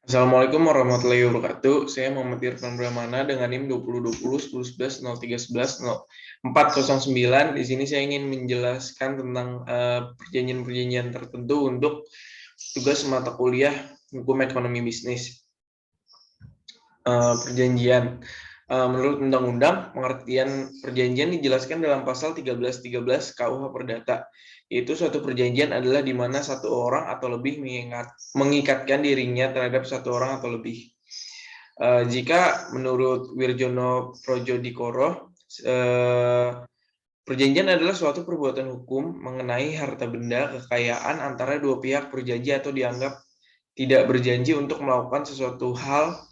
Assalamualaikum warahmatullahi wabarakatuh. Saya Muhammad Irfan Brahmana dengan NIM 2020 1011 0311 0409. Di sini saya ingin menjelaskan tentang perjanjian-perjanjian tertentu untuk tugas mata kuliah Hukum Ekonomi Bisnis. Perjanjian. Menurut Undang-Undang, pengertian perjanjian dijelaskan dalam pasal 1313 KUH Perdata, yaitu suatu perjanjian adalah di mana satu orang atau lebih mengikatkan dirinya terhadap satu orang atau lebih. Jika menurut Wirjono Projodikoro, perjanjian adalah suatu perbuatan hukum mengenai harta benda kekayaan antara dua pihak berjanji atau dianggap tidak berjanji untuk melakukan sesuatu hal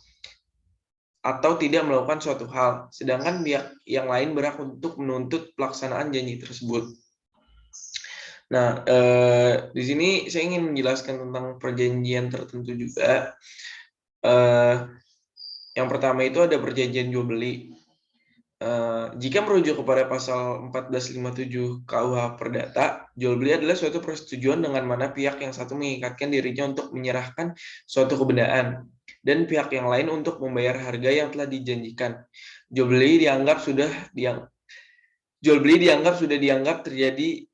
atau tidak melakukan suatu hal, sedangkan pihak yang lain berhak untuk menuntut pelaksanaan janji tersebut. Nah, di sini saya ingin menjelaskan tentang perjanjian tertentu juga. Yang pertama itu ada perjanjian jual beli. Jika merujuk kepada pasal 1457 KUH Perdata, jual beli adalah suatu persetujuan dengan mana pihak yang satu mengikatkan dirinya untuk menyerahkan suatu kebendaan dan pihak yang lain untuk membayar harga yang telah dijanjikan. Jual beli dianggap sudah dianggap terjadi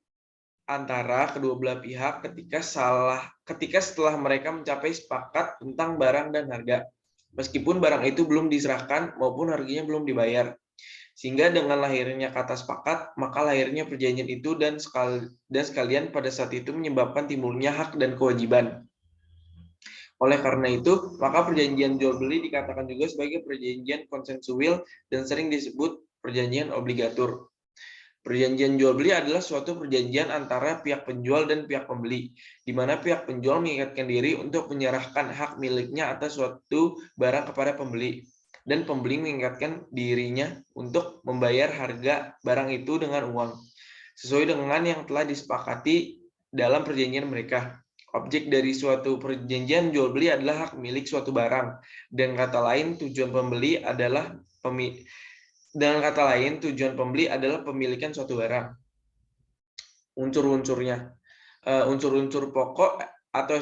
antara kedua belah pihak ketika setelah mereka mencapai sepakat tentang barang dan harga, meskipun barang itu belum diserahkan maupun harganya belum dibayar. Sehingga dengan lahirnya kata sepakat, maka lahirnya perjanjian itu dan sekalian pada saat itu menyebabkan timbulnya hak dan kewajiban. Oleh karena itu, maka perjanjian jual beli dikatakan juga sebagai perjanjian konsensual dan sering disebut perjanjian obligatur. Perjanjian jual beli adalah suatu perjanjian antara pihak penjual dan pihak pembeli, di mana pihak penjual mengikatkan diri untuk menyerahkan hak miliknya atas suatu barang kepada pembeli, dan pembeli mengikatkan dirinya untuk membayar harga barang itu dengan uang, sesuai dengan yang telah disepakati dalam perjanjian mereka. Objek dari suatu perjanjian jual beli adalah hak milik suatu barang, dan kata lain tujuan pembeli adalah pemilikan suatu barang. Unsur-unsurnya. Unsur-unsur pokok atau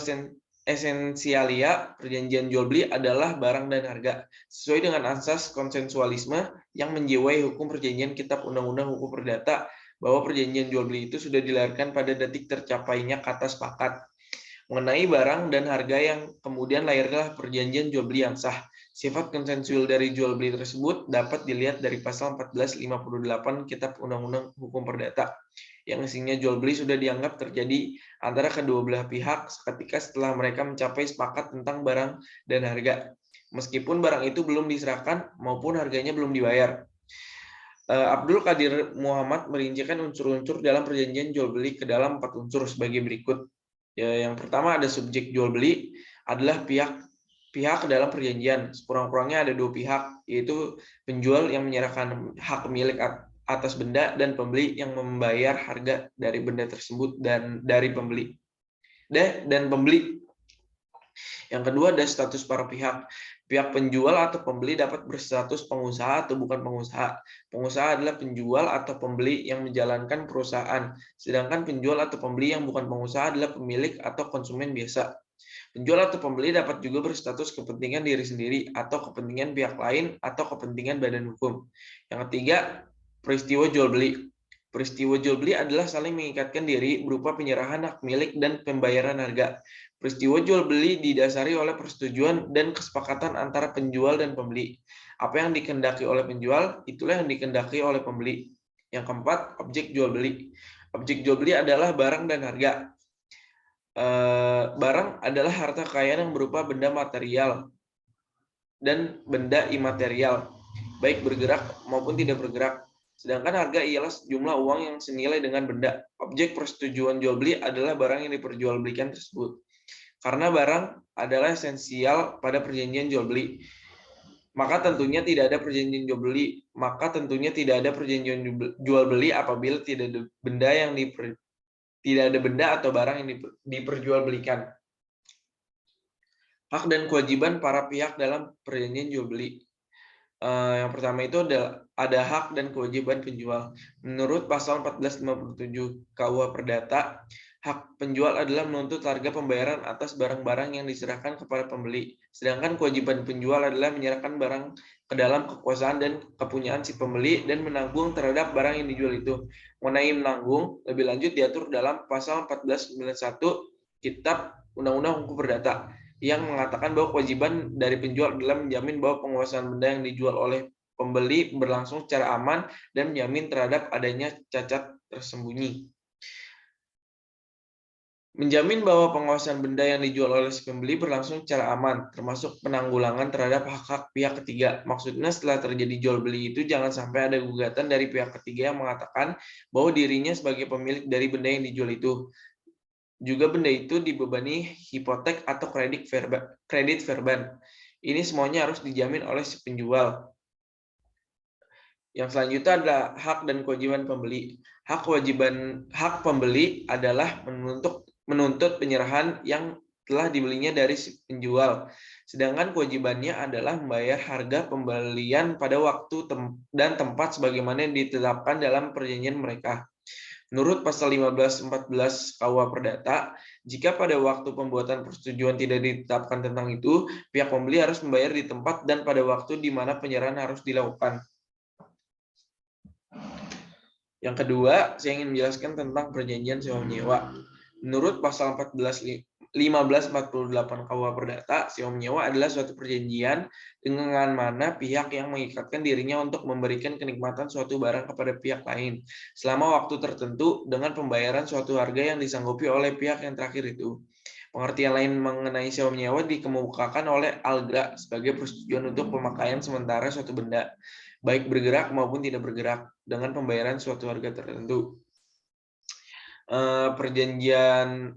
esensialia perjanjian jual beli adalah barang dan harga, sesuai dengan asas konsensualisme yang menjiwai hukum perjanjian Kitab Undang-Undang Hukum Perdata, bahwa perjanjian jual beli itu sudah dilahirkan pada detik tercapainya kata sepakat mengenai barang dan harga, yang kemudian lahirlah perjanjian jual beli yang sah. Sifat konsensual dari jual beli tersebut dapat dilihat dari pasal 1458 Kitab Undang-Undang Hukum Perdata, yang isinya jual beli sudah dianggap terjadi antara kedua belah pihak ketika setelah mereka mencapai sepakat tentang barang dan harga, meskipun barang itu belum diserahkan maupun harganya belum dibayar. Abdul Qadir Muhammad merincikan unsur-unsur dalam perjanjian jual beli ke dalam 4 unsur sebagai berikut. Yang pertama ada subjek jual beli, adalah pihak dalam perjanjian. Sekurang-kurangnya ada 2 pihak, yaitu penjual yang menyerahkan hak milik atas benda dan pembeli yang membayar harga dari benda tersebut dan dari pembeli. Yang kedua ada status para pihak. Pihak penjual atau pembeli dapat berstatus pengusaha atau bukan pengusaha. Pengusaha adalah penjual atau pembeli yang menjalankan perusahaan, sedangkan penjual atau pembeli yang bukan pengusaha adalah pemilik atau konsumen biasa. Penjual atau pembeli dapat juga berstatus kepentingan diri sendiri atau kepentingan pihak lain atau kepentingan badan hukum. Yang ketiga, peristiwa jual beli. Peristiwa jual beli adalah saling mengikatkan diri berupa penyerahan hak milik dan pembayaran harga. Peristiwa jual beli didasari oleh persetujuan dan kesepakatan antara penjual dan pembeli. Apa yang dikehendaki oleh penjual, itulah yang dikehendaki oleh pembeli. Yang keempat, objek jual beli. Objek jual beli adalah barang dan harga. Barang adalah harta kekayaan yang berupa benda material dan benda imaterial, baik bergerak maupun tidak bergerak. Sedangkan harga ialah jumlah uang yang senilai dengan benda. Objek persetujuan jual beli adalah barang yang diperjualbelikan tersebut. Karena barang adalah esensial pada perjanjian jual beli, maka tentunya tidak ada perjanjian jual beli apabila tidak ada benda atau barang yang diperjualbelikan. Hak dan kewajiban para pihak dalam perjanjian jual beli. Yang pertama itu ada hak dan kewajiban penjual. Menurut pasal 1457 KUH Perdata, Hak penjual adalah menuntut harga pembayaran atas barang-barang yang diserahkan kepada pembeli, sedangkan kewajiban penjual adalah menyerahkan barang ke dalam kekuasaan dan kepunyaan si pembeli dan menanggung terhadap barang yang dijual itu. Mengenai menanggung, lebih lanjut diatur dalam pasal 1491 Kitab Undang-Undang Hukum Perdata yang mengatakan bahwa kewajiban dari penjual adalah menjamin bahwa penguasaan benda yang dijual oleh pembeli berlangsung secara aman dan menjamin terhadap adanya cacat tersembunyi. Menjamin bahwa penguasaan benda yang dijual oleh si pembeli berlangsung secara aman, termasuk penanggulangan terhadap hak-hak pihak ketiga. Maksudnya setelah terjadi jual beli itu jangan sampai ada gugatan dari pihak ketiga yang mengatakan bahwa dirinya sebagai pemilik dari benda yang dijual itu. Juga benda itu dibebani hipotek atau kredit verban. Ini semuanya harus dijamin oleh si penjual. Yang selanjutnya adalah hak dan kewajiban pembeli. Hak pembeli adalah menuntut penyerahan yang telah dibelinya dari si penjual. Sedangkan kewajibannya adalah membayar harga pembelian pada waktu dan tempat sebagaimana yang ditetapkan dalam perjanjian mereka. Menurut pasal 1514 KUH Perdata, jika pada waktu pembuatan persetujuan tidak ditetapkan tentang itu, pihak pembeli harus membayar di tempat dan pada waktu di mana penyerahan harus dilakukan. Yang kedua, saya ingin menjelaskan tentang perjanjian sewa-menyewa. Menurut pasal 1548 KUH Perdata, sewa-menyewa adalah suatu perjanjian dengan mana pihak yang mengikatkan dirinya untuk memberikan kenikmatan suatu barang kepada pihak lain selama waktu tertentu dengan pembayaran suatu harga yang disanggupi oleh pihak yang terakhir itu. Pengertian lain mengenai sewa-menyewa dikemukakan oleh Algra sebagai persetujuan untuk pemakaian sementara suatu benda, baik bergerak maupun tidak bergerak, dengan pembayaran suatu harga tertentu. Perjanjian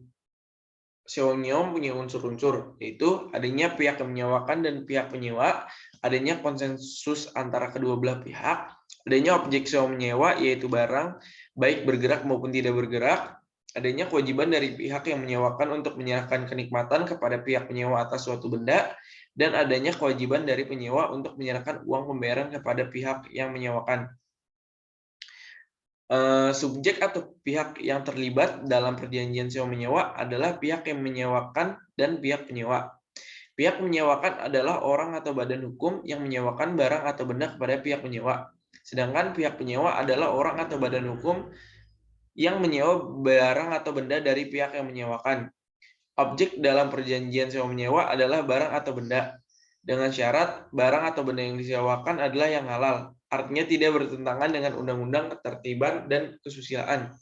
sewa-menyewa punya unsur-unsur, yaitu adanya pihak yang menyewakan dan pihak penyewa, adanya konsensus antara kedua belah pihak, adanya objek sewa-menyewa, yaitu barang, baik bergerak maupun tidak bergerak, adanya kewajiban dari pihak yang menyewakan untuk menyerahkan kenikmatan kepada pihak penyewa atas suatu benda, dan adanya kewajiban dari penyewa untuk menyerahkan uang pembayaran kepada pihak yang menyewakan. Subjek atau pihak yang terlibat dalam perjanjian sewa-menyewa adalah pihak yang menyewakan dan pihak penyewa. Pihak menyewakan adalah orang atau badan hukum yang menyewakan barang atau benda kepada pihak penyewa. Sedangkan pihak penyewa adalah orang atau badan hukum yang menyewa barang atau benda dari pihak yang menyewakan. Objek dalam perjanjian sewa-menyewa adalah barang atau benda, dengan syarat barang atau benda yang disewakan adalah yang halal, artinya tidak bertentangan dengan undang-undang, ketertiban, dan kesusilaan.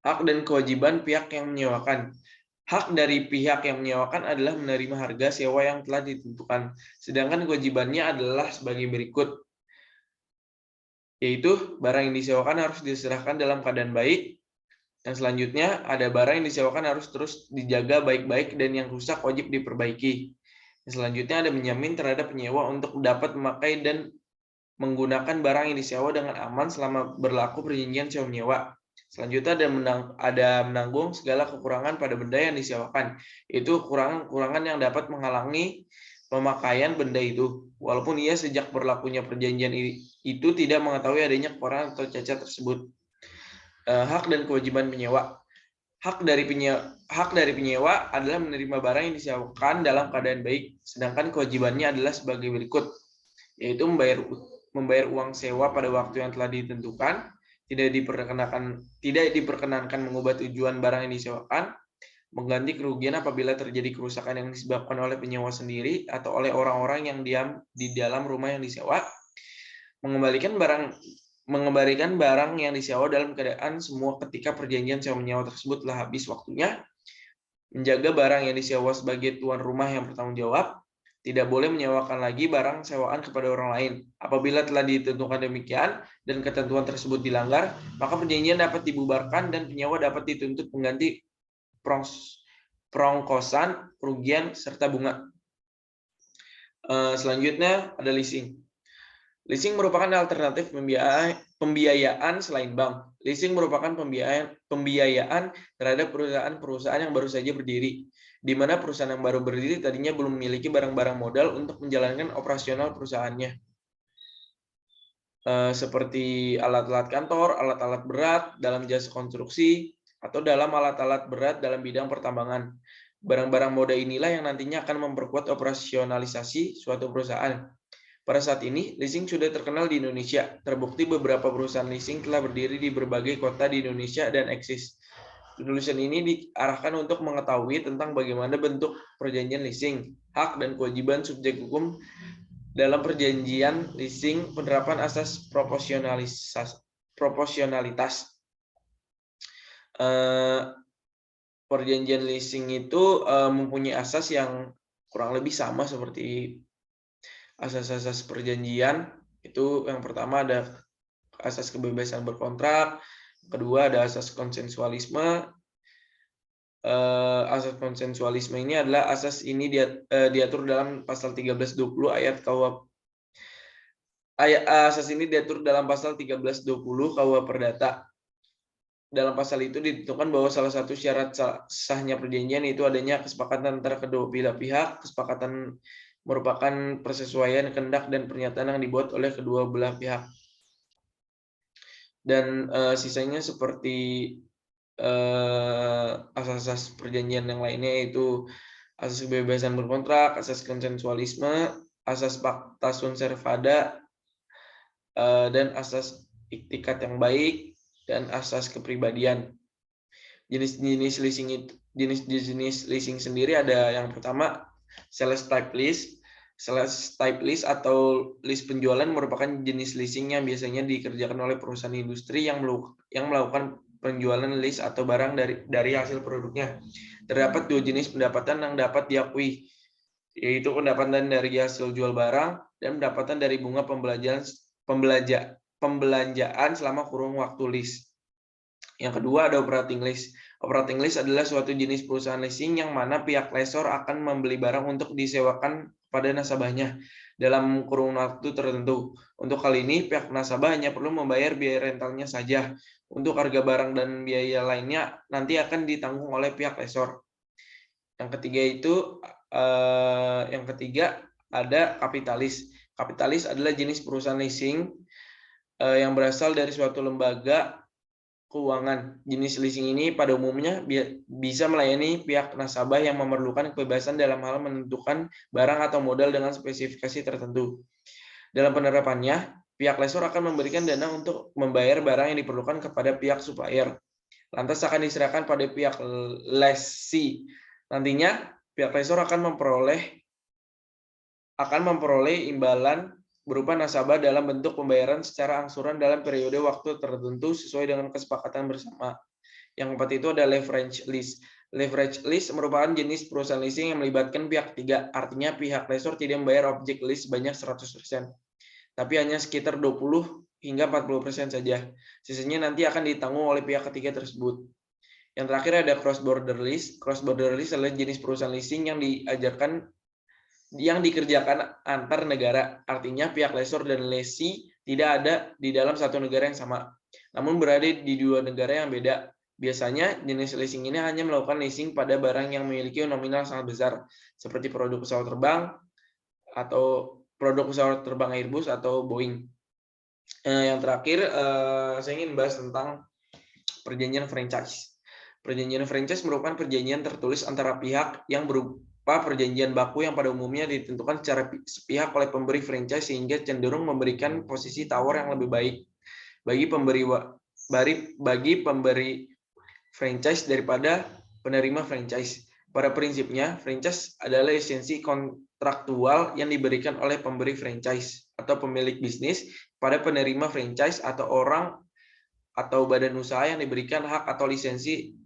Hak dan kewajiban pihak yang menyewakan. Hak dari pihak yang menyewakan adalah menerima harga sewa yang telah ditentukan, sedangkan kewajibannya adalah sebagai berikut, yaitu barang yang disewakan harus diserahkan dalam keadaan baik. Yang selanjutnya, ada barang yang disewakan harus terus dijaga baik-baik dan yang rusak wajib diperbaiki. Yang selanjutnya, ada menjamin terhadap penyewa untuk dapat memakai dan menggunakan barang yang disewa dengan aman selama berlaku perjanjian sewa-menyewa. Selanjutnya, ada menanggung segala kekurangan pada benda yang disewakan, yaitu kekurangan-kekurangan yang dapat menghalangi pemakaian benda itu, walaupun ia sejak berlakunya perjanjian itu tidak mengetahui adanya kekurangan atau cacat tersebut. Hak dan kewajiban penyewa. Hak dari penyewa adalah menerima barang yang disewakan dalam keadaan baik, sedangkan kewajibannya adalah sebagai berikut, yaitu membayar uang sewa pada waktu yang telah ditentukan, tidak diperkenankan mengubah tujuan barang yang disewakan, mengganti kerugian apabila terjadi kerusakan yang disebabkan oleh penyewa sendiri atau oleh orang-orang yang diam di dalam rumah yang disewa, mengembalikan barang yang disewa dalam keadaan semua ketika perjanjian sewa-menyewa tersebut telah habis waktunya, menjaga barang yang disewa sebagai tuan rumah yang bertanggung jawab, tidak boleh menyewakan lagi barang sewaan kepada orang lain. Apabila telah ditentukan demikian dan ketentuan tersebut dilanggar, maka perjanjian dapat dibubarkan dan penyewa dapat dituntut mengganti perongkosan, kerugian, serta bunga. Selanjutnya ada leasing. Leasing merupakan alternatif pembiayaan selain bank. Leasing merupakan pembiayaan terhadap perusahaan-perusahaan yang baru saja berdiri, di mana perusahaan yang baru berdiri tadinya belum memiliki barang-barang modal untuk menjalankan operasional perusahaannya. Seperti alat-alat kantor, alat-alat berat dalam jasa konstruksi, atau dalam alat-alat berat dalam bidang pertambangan. Barang-barang moda inilah yang nantinya akan memperkuat operasionalisasi suatu perusahaan. Pada saat ini, leasing sudah terkenal di Indonesia. Terbukti beberapa perusahaan leasing telah berdiri di berbagai kota di Indonesia dan eksis. Penulisan ini diarahkan untuk mengetahui tentang bagaimana bentuk perjanjian leasing, hak dan kewajiban subjek hukum dalam perjanjian leasing, penerapan asas proporsionalitas. Perjanjian leasing itu mempunyai asas yang kurang lebih sama seperti asas-asas perjanjian. Itu yang pertama ada asas kebebasan berkontrak, kedua ada asas konsensualisme. Asas konsensualisme ini adalah asas ini diatur dalam pasal 1320 ayat KUH. Asas ini diatur dalam pasal 1320 KUH Perdata. Dalam pasal itu ditentukan bahwa salah satu syarat sahnya perjanjian itu adanya kesepakatan antara kedua belah pihak. Kesepakatan merupakan persesuaian kehendak dan pernyataan yang dibuat oleh kedua belah pihak. Dan sisanya seperti asas-asas perjanjian yang lainnya, yaitu asas kebebasan berkontrak, asas konsensualisme, asas pacta sunt servanda, dan asas iktikat yang baik, dan asas kepribadian. Jenis-jenis leasing sendiri ada yang pertama sales type lease. Sales type lease atau lease penjualan merupakan jenis leasing yang biasanya dikerjakan oleh perusahaan industri yang melakukan penjualan lease atau barang dari hasil produknya. Terdapat dua jenis pendapatan yang dapat diakui, yaitu pendapatan dari hasil jual barang dan pendapatan dari bunga pembelanjaan selama kurun waktu lease. Yang kedua ada operating lease. Operating lease adalah suatu jenis perusahaan leasing yang mana pihak lessor akan membeli barang untuk disewakan pada nasabahnya dalam kurun waktu tertentu. Untuk hal ini, pihak nasabah hanya perlu membayar biaya rentalnya saja. Untuk harga barang dan biaya lainnya nanti akan ditanggung oleh pihak lessor. Yang ketiga ada kapitalis. Kapitalis adalah jenis perusahaan leasing yang berasal dari suatu lembaga keuangan. Jenis leasing ini pada umumnya bisa melayani pihak nasabah yang memerlukan kebebasan dalam hal menentukan barang atau modal dengan spesifikasi tertentu. Dalam penerapannya, pihak lessor akan memberikan dana untuk membayar barang yang diperlukan kepada pihak supplier. Lantas akan diserahkan pada pihak lessee. Nantinya, pihak lessor akan memperoleh imbalan berupa nasabah dalam bentuk pembayaran secara angsuran dalam periode waktu tertentu sesuai dengan kesepakatan bersama. Yang keempat itu ada leverage lease. Leverage lease merupakan jenis perusahaan leasing yang melibatkan pihak ketiga. Artinya pihak lessor tidak membayar objek lease sebanyak 100%, tapi hanya sekitar 20 hingga 40% saja. Sisanya nanti akan ditanggung oleh pihak ketiga tersebut. Yang terakhir ada cross border lease. Cross border lease adalah jenis perusahaan leasing yang dikerjakan antar negara. Artinya pihak lessor dan lessee tidak ada di dalam satu negara yang sama, namun berada di dua negara yang beda. Biasanya jenis leasing ini hanya melakukan leasing pada barang yang memiliki nominal sangat besar, seperti produk pesawat terbang atau produk pesawat terbang Airbus atau Boeing. Yang terakhir, saya ingin bahas tentang perjanjian franchise. Perjanjian franchise merupakan perjanjian tertulis antara pihak yang berupa perjanjian baku yang pada umumnya ditentukan secara sepihak oleh pemberi franchise sehingga cenderung memberikan posisi tawar yang lebih baik bagi pemberi franchise daripada penerima franchise. Pada prinsipnya, franchise adalah lisensi kontraktual yang diberikan oleh pemberi franchise atau pemilik bisnis pada penerima franchise atau orang atau badan usaha yang diberikan hak atau lisensi.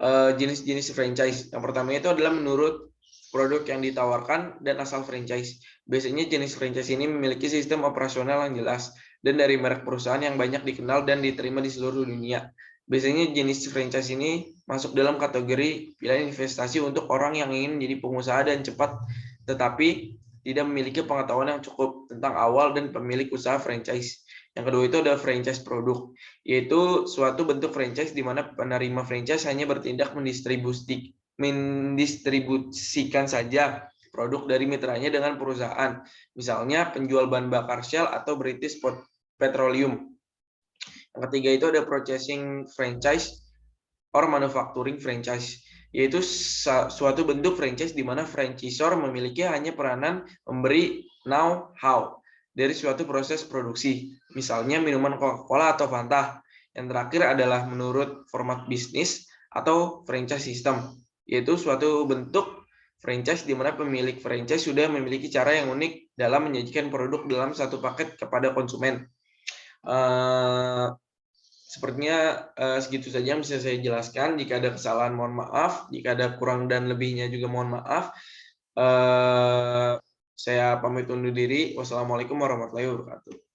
Jenis-jenis franchise. Yang pertama itu adalah menurut produk yang ditawarkan dan asal franchise. Biasanya jenis franchise ini memiliki sistem operasional yang jelas dan dari merek perusahaan yang banyak dikenal dan diterima di seluruh dunia. Biasanya jenis franchise ini masuk dalam kategori pilihan investasi untuk orang yang ingin menjadi pengusaha dan cepat, tetapi tidak memiliki pengetahuan yang cukup tentang awal dan pemilik usaha franchise. Yang kedua itu ada franchise produk, yaitu suatu bentuk franchise di mana penerima franchise hanya bertindak mendistribusikan saja produk dari mitranya dengan perusahaan, misalnya penjual bahan bakar Shell atau British Petroleum. Yang ketiga itu ada purchasing franchise or manufacturing franchise, yaitu suatu bentuk franchise di mana franchisor memiliki hanya peranan memberi know-how dari suatu proses produksi, misalnya minuman Coca-Cola atau Fanta. Yang terakhir adalah menurut format bisnis atau franchise system, yaitu suatu bentuk franchise di mana pemilik franchise sudah memiliki cara yang unik dalam menyajikan produk dalam satu paket kepada konsumen. Sepertinya segitu saja yang bisa saya jelaskan. Jika ada kesalahan mohon maaf, jika ada kurang dan lebihnya juga mohon maaf. Saya pamit undur diri. Wassalamualaikum warahmatullahi wabarakatuh.